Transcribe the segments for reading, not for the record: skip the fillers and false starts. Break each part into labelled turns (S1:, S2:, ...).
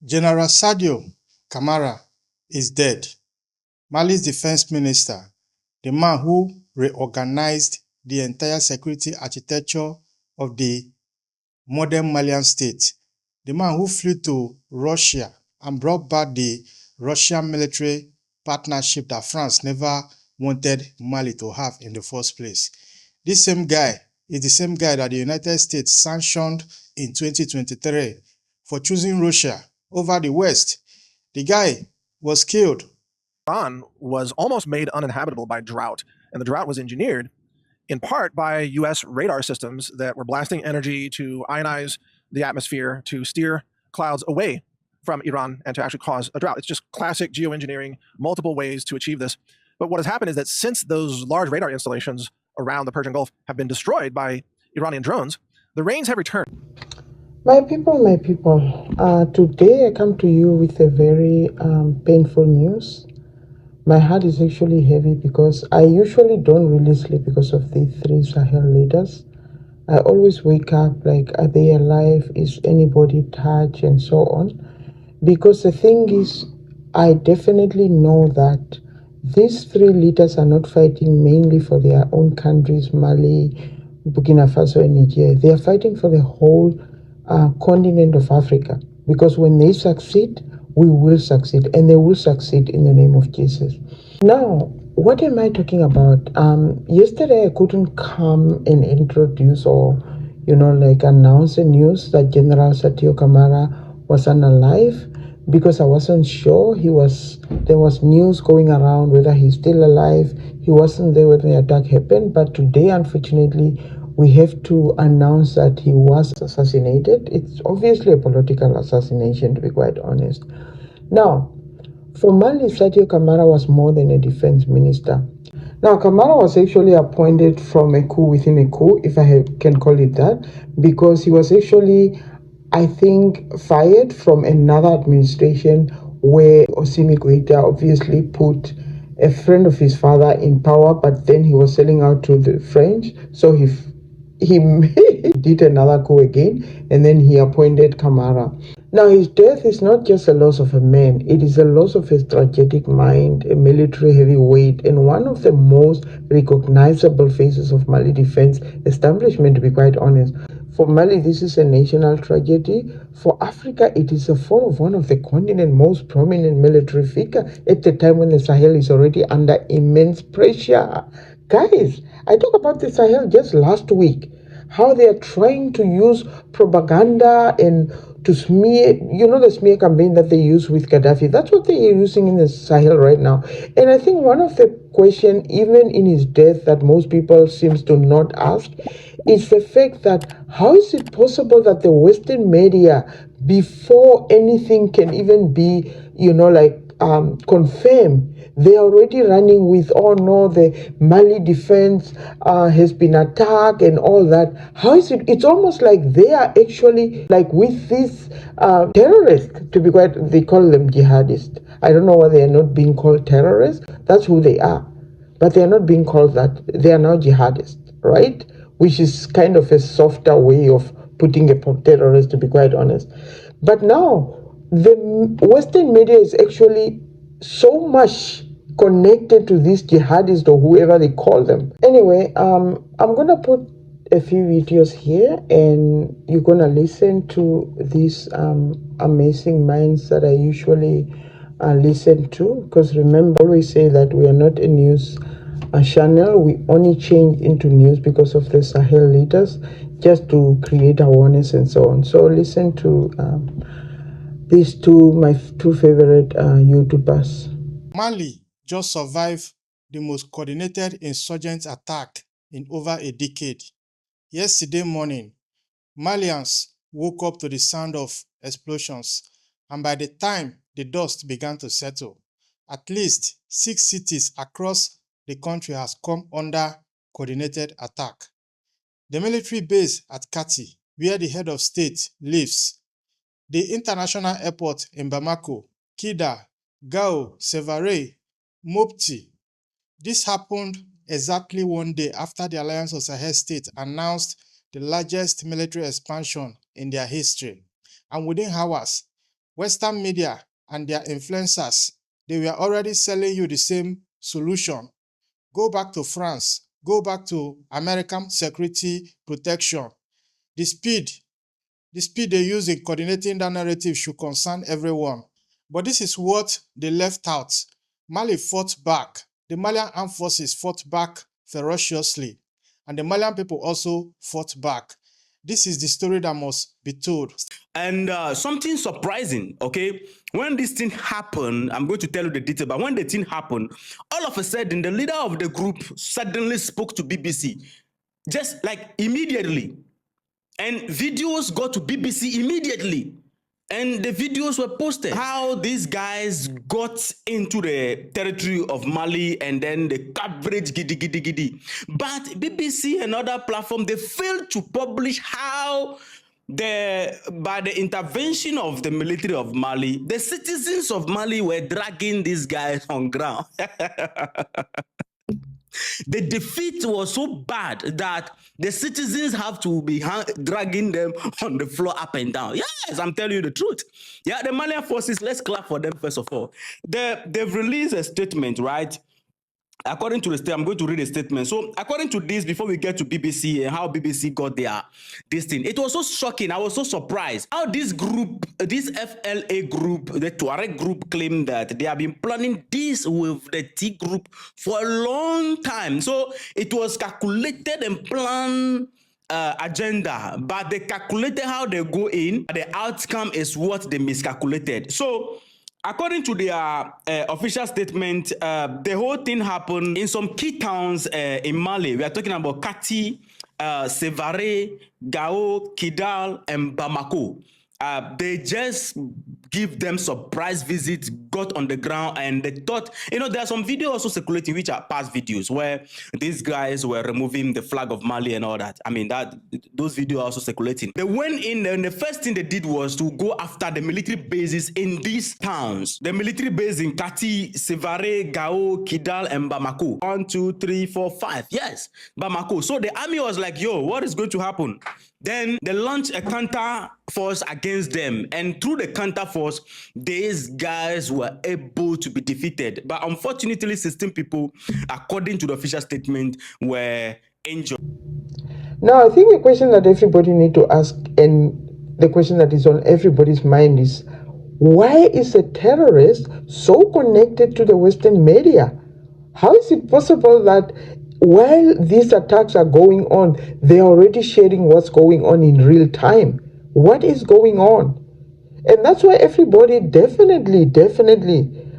S1: General SADIO CAMARA is dead. Mali's defense minister, the man who reorganized the entire security architecture of the modern Malian state, the man who flew to Russia and brought back the Russian military partnership that France never wanted Mali to have in the first place. This same guy is the same guy that the United States sanctioned in 2023 for choosing Russia over the West. The guy was killed.
S2: Iran was almost made uninhabitable by drought, and the drought was engineered in part by US radar systems that were blasting energy to ionize the atmosphere to steer clouds away from Iran and to actually cause a drought. It's just classic geoengineering, multiple ways to achieve this. But what has happened is that since those large radar installations around the Persian Gulf have been destroyed by Iranian drones, the rains have returned.
S3: My people, today I come to you with a very painful news. My heart is actually heavy because I usually don't really sleep because of the three Sahel leaders. I always wake up like, are they alive? Is anybody touched? And so on. Because the thing is, I definitely know that these three leaders are not fighting mainly for their own countries, Mali, Burkina Faso, and Niger. They are fighting for the whole continent of Africa. Because when they succeed, we will succeed, and they will succeed in the name of Jesus. Now, what am I talking about? Yesterday I couldn't come and introduce or, announce the news that General SADIO CAMARA was unalive because I wasn't sure. There was news going around whether he's still alive. He wasn't there when the attack happened, but today, unfortunately, we have to announce that he was assassinated. It's obviously a political assassination, to be quite honest. Now, for Mali, SADIO CAMARA was more than a defense minister. Now, CAMARA was actually appointed from a coup within a coup, if I can call it that, because he was actually, I think, fired from another administration where Assimi Goïta obviously put a friend of his father in power, but then he was selling out to the French, so he did another coup again, and then he appointed CAMARA. Now, his death is not just a loss of a man, it is a loss of a strategic mind, a military heavyweight, and one of the most recognizable faces of Mali defense establishment, to be quite honest. For Mali, this is a national tragedy. For Africa, it is the fall of one of the continent's most prominent military figure at the time when the Sahel is already under immense pressure. Guys, I talked about the Sahel just last week, how they are trying to use propaganda and to smear, the smear campaign that they use with Gaddafi. That's what they are using in the Sahel right now. And I think one of the questions, even in his death, that most people seems to not ask, is the fact that how is it possible that the Western media, before anything can even be, confirmed, they're already running with, oh no, the Mali defense has been attacked and all that. How is it? It's almost like they are actually like with these terrorists, to be quite, they call them jihadists. I don't know why they are not being called terrorists. That's who they are. But they are not being called that. They are now jihadists, right? Which is kind of a softer way of putting a terrorist, to be quite honest. But now, the Western media is actually so much connected to these jihadists or whoever they call them. Anyway, I'm gonna put a few videos here and you're gonna listen to these amazing minds that I usually listen to, because remember, I always say that we are not a news channel. We only change into news because of the Sahel leaders, just to create awareness and so on. So listen to these my two favorite YouTubers.
S1: Mali just survived the most coordinated insurgent attack in over a decade. Yesterday morning, Malians woke up to the sound of explosions, and by the time the dust began to settle, at least 6 cities across the country has come under coordinated attack. The military base at Kati, where the head of state lives, the international airport in Bamako, Kida, Gao, Sevare, Mopti. This happened exactly one day after the Alliance of Sahel States announced the largest military expansion in their history. And within hours, Western media and their influencers, they were already selling you the same solution. Go back to France, go back to American security protection. The speed they use in coordinating that narrative should concern everyone. But this is what they left out. Mali fought back. The Malian armed forces fought back ferociously. And the Malian people also fought back. This is the story that must be told.
S4: And something surprising, okay? When this thing happened, I'm going to tell you the detail, but when the thing happened, all of a sudden, the leader of the group suddenly spoke to BBC, just like immediately. And videos got to BBC immediately. And the videos were posted. How these guys got into the territory of Mali and then the coverage giddy. But BBC and other platforms, they failed to publish how by the intervention of the military of Mali, the citizens of Mali were dragging these guys on ground. The defeat was so bad that the citizens have to be dragging them on the floor up and down. Yes, I'm telling you the truth. Yeah, the Malian forces, let's clap for them first of all. They've released a statement, right? According to the state, I'm going to read a statement. So according to this, before we get to BBC and how BBC got this thing, it was so shocking. I was so surprised how this group, this FLA group, the Tuareg group, claimed that they have been planning this with the T group for a long time. So it was calculated and planned agenda, but they calculated how they go in. The outcome is what they miscalculated. So according to their official statement, the whole thing happened in some key towns in Mali. We are talking about Kati, Sévaré, Gao, Kidal, and Bamako. They just give them surprise visits, got on the ground, and they thought, there are some videos also circulating, which are past videos, where these guys were removing the flag of Mali and all that. I mean, those videos are also circulating. They went in, and the first thing they did was to go after the military bases in these towns. The military base in Kati, Sévaré, Gao, Kidal, and Bamako. 1, 2, 3, 4, 5. Yes, Bamako. So the army was like, yo, what is going to happen? Then they launched a counter force against them, and through the counter force, these guys were able to be defeated. But unfortunately, 16 people, according to the official statement, were injured.
S3: Now, I think the question that everybody need to ask, and the question that is on everybody's mind is, why is a terrorist so connected to the Western media? How is it possible that while these attacks are going on, they're already sharing what's going on in real time? What is going on? And that's why everybody definitely,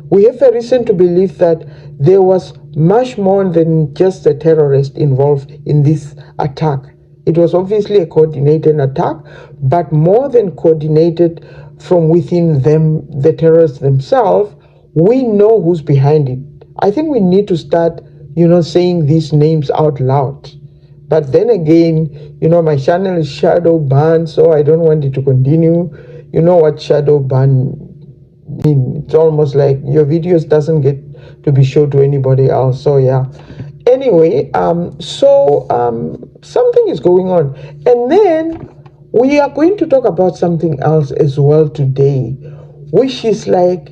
S3: we have a reason to believe that there was much more than just a terrorist involved in this attack. It was obviously a coordinated attack, but more than coordinated from within them, the terrorists themselves. We know who's behind it. I think we need to start saying these names out loud. But then again, my channel is shadow banned, so I don't want it to continue. You know what shadow ban means? It's almost like your videos doesn't get to be shown to anybody else. So yeah. Anyway, something is going on. And then we are going to talk about something else as well today, which is like,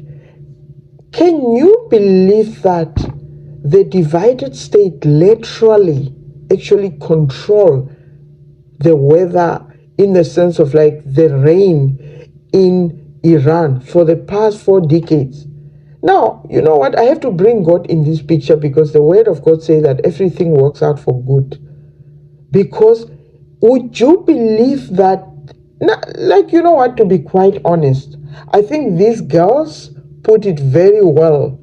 S3: can you believe that the divided state literally actually control the weather, in the sense of like the rain in Iran for the past 4 decades? Now, you know what? I have to bring God in this picture, because the word of God says that everything works out for good. Because would you believe that, to be quite honest, I think these girls put it very well.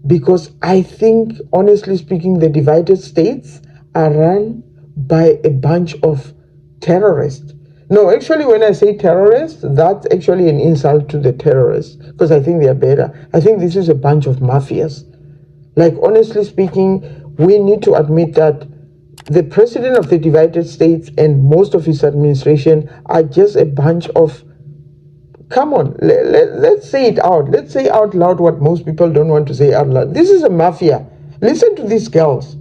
S3: Because I think, honestly speaking, the divided states are run by a bunch of terrorists. No, actually, when I say terrorists, that's actually an insult to the terrorists, because I think they are better. I think this is a bunch of mafias. Like, honestly speaking, we need to admit that the president of the divided states and most of his administration are just a bunch of, come on, let's say it out. Let's say out loud what most people don't want to say out loud. This is a mafia. Listen to these girls.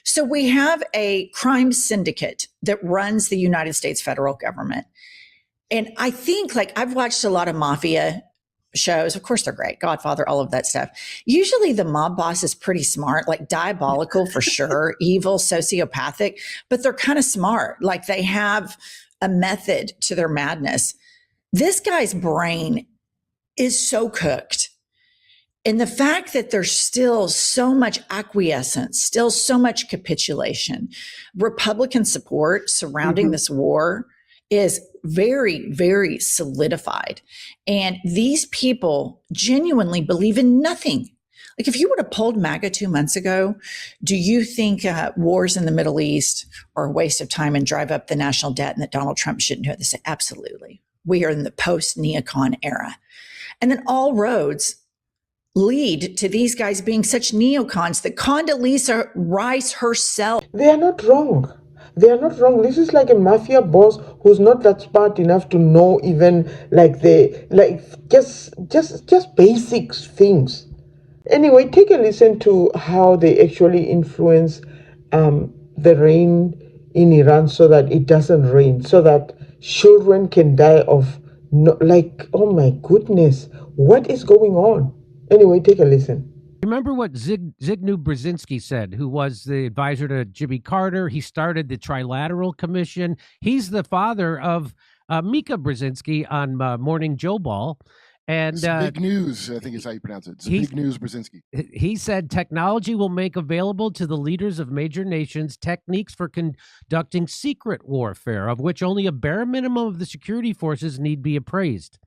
S5: So we have a crime syndicate that runs the United States federal government. And I think, I've watched a lot of mafia shows. Of course, they're great. Godfather, all of that stuff. Usually the mob boss is pretty smart, like diabolical for sure, evil, sociopathic, but they're kind of smart. Like they have a method to their madness. This guy's brain is so cooked. And the fact that there's still so much acquiescence, still so much capitulation, Republican support surrounding this war is very, very solidified. And these people genuinely believe in nothing. Like if you would have polled MAGA 2 months ago, do you think wars in the Middle East are a waste of time and drive up the national debt and that Donald Trump shouldn't do it? They say, absolutely. We are in the post-neocon era. And then all roads lead to these guys being such neocons that Condoleezza Rice herself.
S3: They are not wrong. They are not wrong. This is like a mafia boss who's not that smart enough to know even just basic things. Anyway, take a listen to how they actually influence the rain in Iran so that it doesn't rain, so that children can die of oh my goodness, what is going on? Anyway, take a listen.
S6: Remember what Zbigniew Brzezinski said, who was the advisor to Jimmy Carter. He started the Trilateral Commission. He's the father of Mika Brzezinski on Morning Joe Ball. And
S7: big news, I think is how you pronounce it. Big news, Brzezinski.
S6: He said technology will make available to the leaders of major nations techniques for conducting secret warfare, of which only a bare minimum of the security forces need be appraised.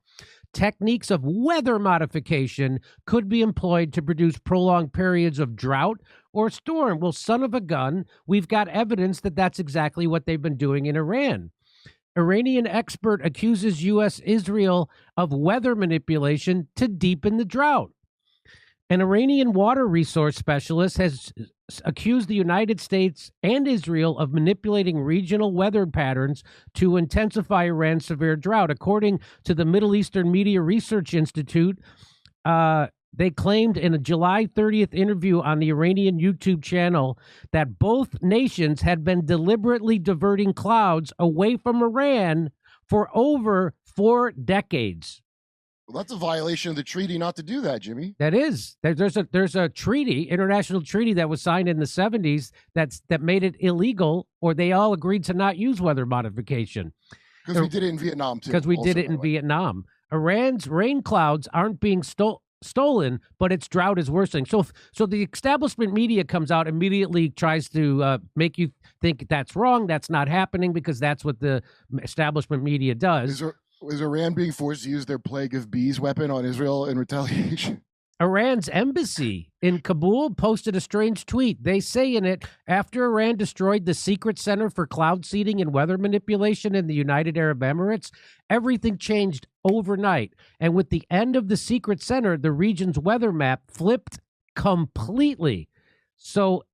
S6: Techniques of weather modification could be employed to produce prolonged periods of drought or storm. Well, son of a gun, we've got evidence that that's exactly what they've been doing in Iran. Iranian expert accuses U.S. Israel of weather manipulation to deepen the drought. An Iranian water resource specialist has accused the United States and Israel of manipulating regional weather patterns to intensify Iran's severe drought. According to the Middle Eastern Media Research Institute, they claimed in a July 30th interview on the Iranian YouTube channel that both nations had been deliberately diverting clouds away from Iran for over 4 decades.
S7: Well, that's a violation of the treaty not to do that, Jimmy.
S6: That is. There's a treaty, international treaty that was signed in the 70s that made it illegal, or they all agreed to not use weather modification.
S7: Because we did it in Vietnam, too.
S6: Because we did it in Vietnam. Iran's rain clouds aren't being stolen, but its drought is worsening. So the establishment media comes out, immediately tries to make you think that's wrong, that's not happening, because that's what the establishment media does.
S7: Is Iran being forced to use their plague of bees weapon on Israel in retaliation?
S6: Iran's embassy in Kabul posted a strange tweet. They say in it, after Iran destroyed the secret center for cloud seeding and weather manipulation in the United Arab Emirates, everything changed overnight. And with the end of the secret center, the region's weather map flipped completely. So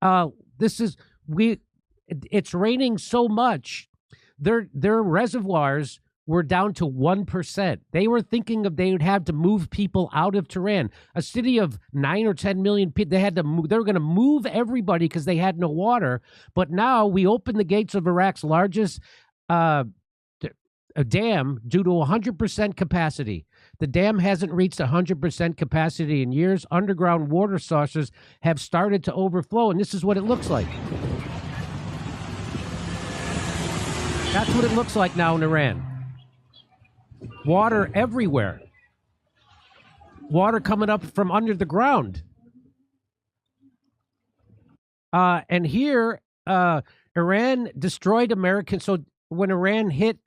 S6: it's raining so much, their reservoirs were down to 1%. They were thinking they would have to move people out of Tehran, a city of 9 or 10 million people. They were going to move everybody because they had no water. But now we opened the gates of Iraq's largest dam due to 100% capacity. The dam hasn't reached 100% capacity in years. Underground water sources have started to overflow, and this is what it looks like. That's what it looks like now in Iran. Water everywhere. Water coming up from under the ground. And here, Iran destroyed American. So when Iran hit,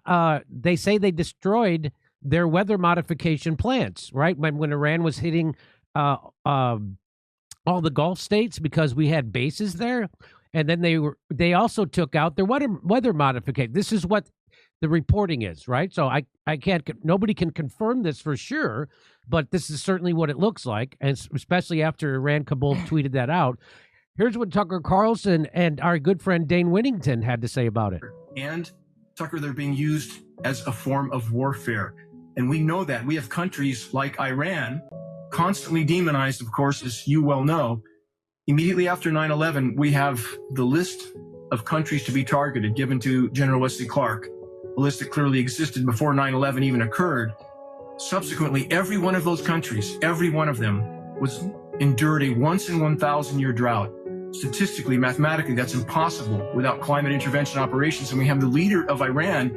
S6: they say they destroyed their weather modification plants, right? When Iran was hitting all the Gulf states because we had bases there. And then they also took out their weather modification. This is what the reporting is, right? So nobody can confirm this for sure, but this is certainly what it looks like, and especially after Iran Kabul tweeted that out. Here's what Tucker Carlson and our good friend Dane Whittington had to say about it.
S8: And Tucker, they're being used as a form of warfare. And we know that. We have countries like Iran, constantly demonized, of course, as you well know. Immediately after 9/11, we have the list of countries to be targeted given to General Wesley Clark. A list that clearly existed before 9/11 even occurred. Subsequently, every one of those countries, every one of them, endured a once in 1,000 year drought. Statistically, mathematically, that's impossible without climate intervention operations. And we have the leader of Iran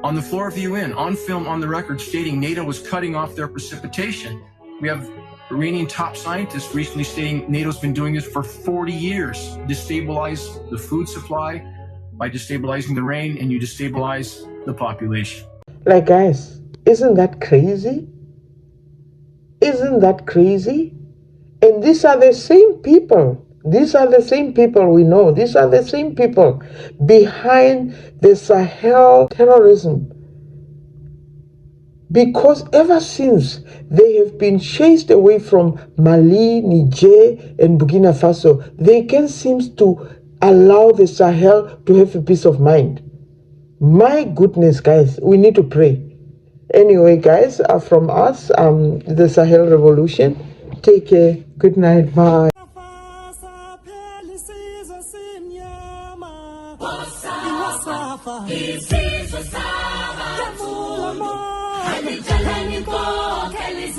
S8: on the floor of the UN, on film, on the record, stating NATO was cutting off their precipitation. We have Iranian top scientists recently stating NATO's been doing this for 40 years. Destabilize the food supply by destabilizing the rain, and you destabilize the population.
S3: Like, guys, isn't that crazy? Isn't that crazy? And these are the same people. These are the same people we know. These are the same people behind the Sahel terrorism. Because ever since they have been chased away from Mali, Niger, and Burkina Faso, they can't seem to allow the Sahel to have a peace of mind. My goodness, guys, we need to pray. Anyway, guys, from us, the Sahel Revolution, take care. Good night. Bye.
S9: Kelly